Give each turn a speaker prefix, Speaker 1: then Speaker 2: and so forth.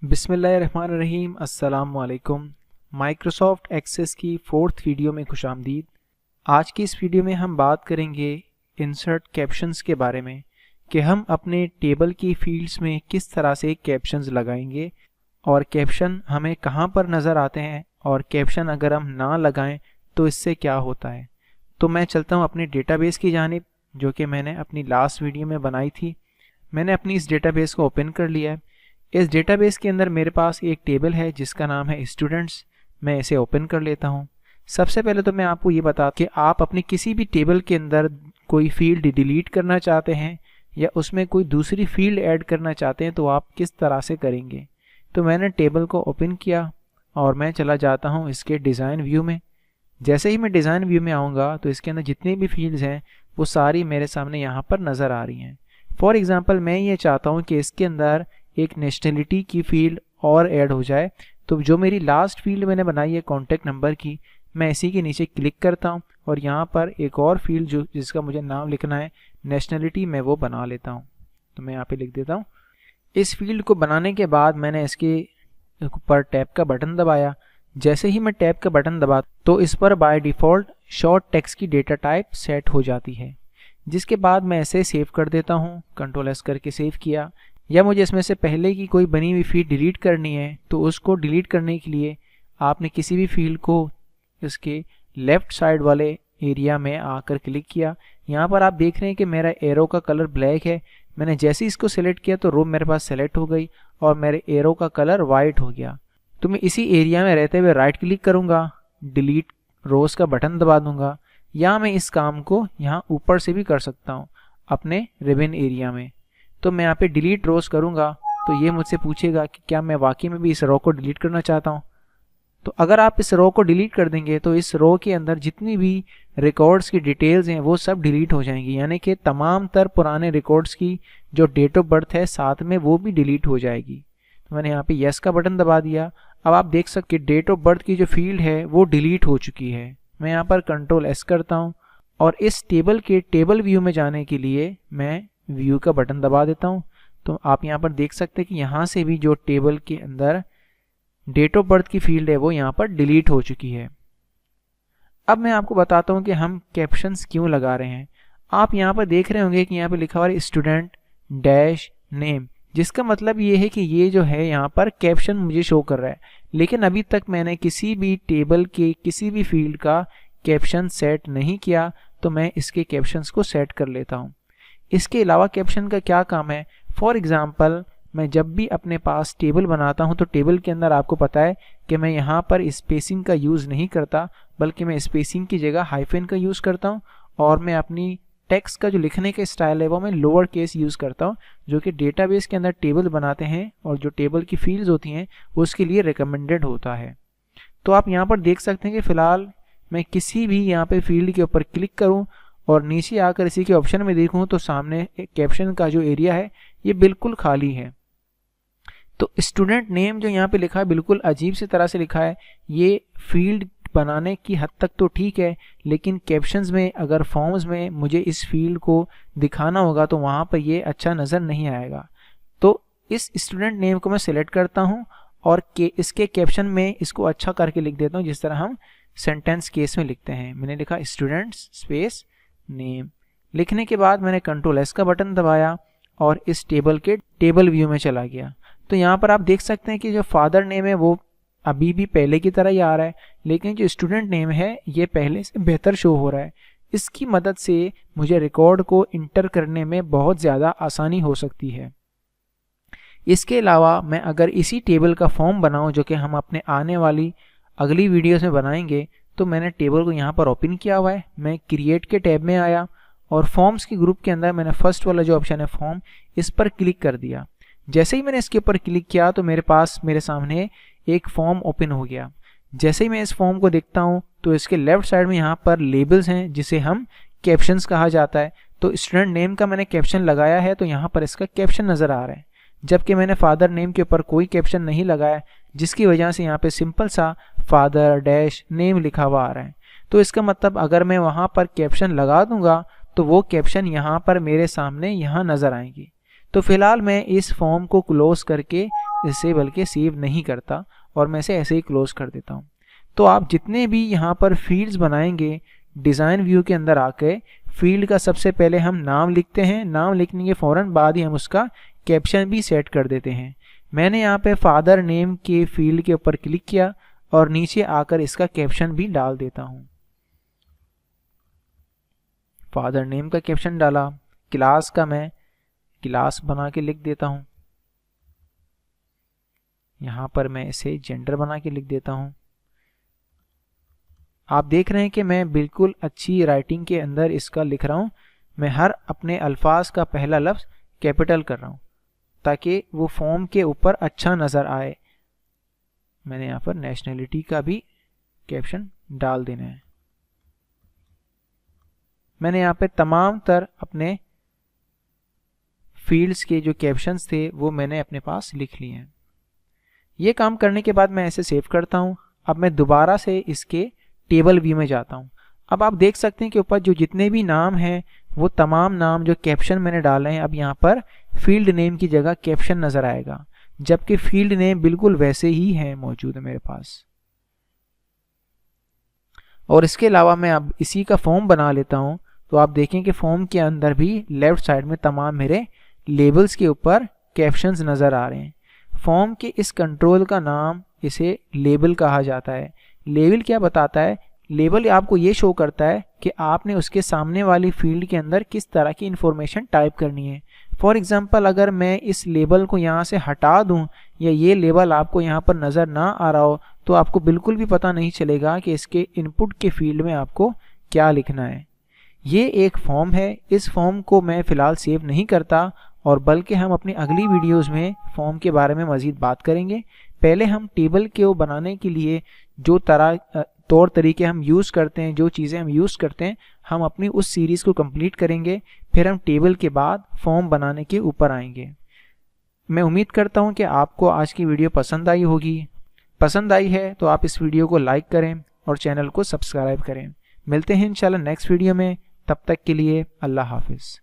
Speaker 1: बिस्मिल्लाहिर्रहमानिर्रहीम। अस्सलाम वालेकुम। माइक्रोसॉफ्ट एक्सेस की 4th वीडियो में खुशामदीद। आज की इस वीडियो में हम बात करेंगे इंसर्ट कैप्शंस के बारे में कि हम अपने टेबल की फील्ड्स में किस तरह से कैप्शंस लगाएंगे और कैप्शन हमें कहां पर नज़र आते हैं और कैप्शन अगर हम ना लगाएं तो इससे क्या होता है। तो मैं चलता हूं अपने डेटाबेस की जानिब, जो कि मैंने अपनी लास्ट वीडियो में बनाई थी। मैंने अपनी इस डेटाबेस को ओपन कर लिया है। इस डेटाबेस के अंदर मेरे पास एक टेबल है जिसका नाम है स्टूडेंट्स। मैं इसे ओपन कर लेता हूं। सबसे पहले तो मैं आपको ये बता कि आप अपनी किसी भी टेबल के अंदर कोई फील्ड डिलीट करना चाहते हैं या उसमें कोई दूसरी फील्ड ऐड करना चाहते हैं तो आप किस तरह से करेंगे। तो मैंने टेबल को ओपन किया और मैं चला जाता हूं इसके डिज़ाइन व्यू में। जैसे ही मैं डिज़ाइन व्यू में आऊँगा तो इसके अंदर जितनी भी फील्ड्स हैं वो सारी मेरे सामने यहाँ पर नज़र आ रही हैं। फॉर एग्ज़ाम्पल मैं ये चाहता हूँ कि इसके अंदर एक नेशनलिटी की फील्ड और ऐड हो जाए। तो जो मेरी लास्ट फील्ड मैंने बनाई है कॉन्टैक्ट नंबर की, मैं इसी के नीचे क्लिक करता हूं और यहाँ पर एक और फील्ड जिसका मुझे नाम लिखना है नेशनलिटी, मैं वो बना लेता हूं। तो मैं यहाँ पे लिख देता हूं। इस फील्ड को बनाने के बाद मैंने इसके ऊपर टैब का बटन दबाया। जैसे ही मैं टैब का बटन दबा तो इस पर बाय डिफ़ॉल्ट शॉर्ट टेक्स्ट की डेटा टाइप सेट हो जाती है, जिसके बाद मैं इसे सेव कर देता हूँ। कंट्रोल S करके सेव किया। या मुझे इसमें से पहले की कोई बनी हुई फील्ड डिलीट करनी है तो उसको डिलीट करने के लिए आपने किसी भी फील्ड को इसके लेफ़्ट साइड वाले एरिया में आकर क्लिक किया। यहाँ पर आप देख रहे हैं कि मेरा एरो का कलर ब्लैक है। मैंने जैसे ही इसको सेलेक्ट किया तो रो मेरे पास सेलेक्ट हो गई और मेरे एरो का कलर वाइट हो गया। तो मैं इसी एरिया में रहते हुए राइट क्लिक करूँगा, डिलीट रोज़ का बटन दबा दूंगा, या मैं इस काम को यहाँ ऊपर से भी कर सकता हूँ अपने रिबन एरिया में। तो मैं यहाँ पे डिलीट रोज़ करूँगा तो ये मुझसे पूछेगा कि क्या मैं वाकई में भी इस रो को डिलीट करना चाहता हूँ। तो अगर आप इस रो को डिलीट कर देंगे तो इस रो के अंदर जितनी भी रिकॉर्ड्स की डिटेल्स हैं वो सब डिलीट हो जाएंगी, यानी कि तमाम तर पुराने रिकॉर्ड्स की जो डेट ऑफ बर्थ है साथ में वो भी डिलीट हो जाएगी। तो मैंने यहाँ पे येस का बटन दबा दिया। अब आप देख सकते हैं डेट ऑफ बर्थ की जो फील्ड है वो डिलीट हो चुकी है। मैं यहाँ पर कंट्रोल S करता हूँ और इस टेबल के टेबल व्यू में जाने के लिए मैं व्यू का बटन दबा देता हूं। तो आप यहां पर देख सकते हैं कि यहां से भी जो टेबल के अंदर डेट ऑफ बर्थ की फील्ड है वो यहां पर डिलीट हो चुकी है। अब मैं आपको बताता हूं कि हम कैप्शंस क्यों लगा रहे हैं। आप यहां पर देख रहे होंगे कि यहां पर लिखा हुआ है स्टूडेंट डैश नेम, जिसका मतलब ये है कि ये जो है यहां पर कैप्शन मुझे शो कर रहा है, लेकिन अभी तक मैंने किसी भी टेबल के किसी भी फील्ड का कैप्शन सेट नहीं किया। तो मैं इसके कैप्शंस को सेट कर लेता हूं। इसके अलावा कैप्शन का क्या काम है। फॉर एग्जाम्पल मैं जब भी अपने पास टेबल बनाता हूं तो टेबल के अंदर आपको पता है कि मैं यहां पर स्पेसिंग का यूज़ नहीं करता, बल्कि मैं स्पेसिंग की जगह हाइफन का यूज़ करता हूं और मैं अपनी टेक्स्ट का जो लिखने का स्टाइल है वो मैं लोअर केस यूज़ करता हूं, जो कि डेटाबेस के अंदर टेबल बनाते हैं और जो टेबल की फील्ड्स होती हैं उसके लिए रिकमेंडेड होता है। तो आप यहाँ पर देख सकते हैं कि फ़िलहाल मैं किसी भी यहाँ पे फील्ड के ऊपर क्लिक करूँ और नीचे आकर इसी के ऑप्शन में देखूं तो सामने एक कैप्शन का जो एरिया है ये बिल्कुल खाली है। तो स्टूडेंट नेम जो यहाँ पे लिखा है बिल्कुल अजीब सी तरह से लिखा है। ये फील्ड बनाने की हद तक तो ठीक है, लेकिन कैप्शंस में अगर फॉर्म्स में मुझे इस फील्ड को दिखाना होगा तो वहाँ पर ये अच्छा नज़र नहीं आएगा। तो इस स्टूडेंट नेम को मैं सिलेक्ट करता हूँ और इसके कैप्शन में इसको अच्छा करके लिख देता हूँ, जिस तरह हम सेंटेंस केस में लिखते हैं। मैंने लिखा स्टूडेंट्स स्पेस नेम। लिखने के बाद मैंने कंट्रोल S का बटन दबाया और इस टेबल के टेबल व्यू में चला गया। तो यहाँ पर आप देख सकते हैं कि जो फादर नेम है वो अभी भी पहले की तरह ही आ रहा है, लेकिन जो स्टूडेंट नेम है ये पहले से बेहतर शो हो रहा है। इसकी मदद से मुझे रिकॉर्ड को इंटर करने में बहुत ज़्यादा आसानी हो सकती है। इसके अलावा मैं अगर इसी टेबल का फॉर्म बनाऊँ, जो कि हम अपने आने वाली अगली वीडियोस में बनाएंगे, तो मैंने टेबल को यहाँ पर ओपन किया हुआ है। मैं क्रिएट के टैब में आया और फॉर्म्स के ग्रुप के अंदर मैंने फर्स्ट वाला जो ऑप्शन है फॉर्म, इस पर क्लिक कर दिया। जैसे ही मैंने इसके ऊपर क्लिक किया तो मेरे सामने एक फॉर्म ओपन हो गया। जैसे ही मैं इस फॉर्म को देखता हूँ तो इसके लेफ्ट साइड में यहाँ पर लेबल्स हैं जिसे हम कैप्शंस कहा जाता है। तो स्टूडेंट नेम का मैंने कैप्शन लगाया है तो यहाँ पर इसका कैप्शन नज़र आ रहा है, जबकि मैंने फादर नेम के ऊपर कोई कैप्शन नहीं लगाया, जिसकी वजह से यहाँ पे सिंपल सा फादर डैश नेम लिखा हुआ आ रहा है। तो इसका मतलब अगर मैं वहाँ पर कैप्शन लगा दूंगा तो वो कैप्शन यहाँ पर मेरे सामने यहाँ नज़र आएंगी। तो फिलहाल मैं इस फॉर्म को क्लोज करके इसे बल्कि सेव नहीं करता और मैं इसे ऐसे ही क्लोज कर देता हूँ। तो आप जितने भी यहाँ पर फील्ड्स बनाएंगे डिज़ाइन व्यू के अंदर आके, फील्ड का सबसे पहले हम नाम लिखते हैं, नाम लिखने के फ़ौरन बाद ही हम उसका कैप्शन भी सेट कर देते हैं। मैंने यहाँ पे फादर नेम के फील्ड के ऊपर क्लिक किया और नीचे आकर इसका कैप्शन भी डाल देता हूँ। फादर नेम का कैप्शन डाला, क्लास का मैं क्लास बना के लिख देता हूँ। यहाँ पर मैं इसे जेंडर बना के लिख देता हूँ। आप देख रहे हैं कि मैं बिल्कुल अच्छी राइटिंग के अंदर इसका लिख रहा हूँ। मैं हर अपने अल्फाज का पहला लफ्ज़ कैपिटल कर रहा हूँ ताकि वो फॉर्म के ऊपर अच्छा नज़र आए। मैंने यहाँ पर नेशनलिटी का भी कैप्शन डाल देना है। मैंने यहाँ पे तमाम तर अपने फील्ड्स के जो कैप्शंस थे वो मैंने अपने पास लिख लिए हैं। ये काम करने के बाद मैं ऐसे सेव करता हूँ। अब मैं दोबारा से इसके टेबल व्यू में जाता हूँ। अब आप देख सकते हैं कि ऊपर जो जितने भी नाम हैं वो तमाम नाम जो कैप्शन मैंने डाले हैं, अब यहाँ पर फील्ड नेम की जगह कैप्शन नज़र आएगा, जबकि फील्ड नेम बिल्कुल वैसे ही है मौजूद है मेरे पास। और इसके अलावा मैं अब इसी का फॉर्म बना लेता हूँ। तो आप देखें कि फॉर्म के अंदर भी लेफ़्ट साइड में तमाम मेरे लेबल्स के ऊपर कैप्शंस नज़र आ रहे हैं। फॉर्म के इस कंट्रोल का नाम इसे लेबल कहा जाता है। लेबल क्या बताता है? लेबल आपको ये शो करता है कि आपने उसके सामने वाली फील्ड के अंदर किस तरह की इंफॉर्मेशन टाइप करनी है। फॉर एग्जांपल, अगर मैं इस लेबल को यहाँ से हटा दूँ या ये लेबल आपको यहाँ पर नज़र ना आ रहा हो तो आपको बिल्कुल भी पता नहीं चलेगा कि इसके इनपुट के फील्ड में आपको क्या लिखना है। ये एक फॉर्म है। इस फॉर्म को मैं फ़िलहाल सेव नहीं करता और बल्कि हम अपनी अगली वीडियोस में फॉर्म के बारे में मज़ीद बात करेंगे। पहले हम टेबल को बनाने के लिए जो तौर तरीके हम यूज़ करते हैं, जो चीज़ें हम यूज़ करते हैं, हम अपनी उस सीरीज़ को कंप्लीट करेंगे। फिर हम टेबल के बाद फॉर्म बनाने के ऊपर आएंगे। मैं उम्मीद करता हूँ कि आपको आज की वीडियो पसंद आई होगी। पसंद आई है तो आप इस वीडियो को लाइक करें और चैनल को सब्सक्राइब करें। मिलते हैं इंशाल्लाह नेक्स्ट वीडियो में। तब तक के लिए अल्लाह हाफिज़।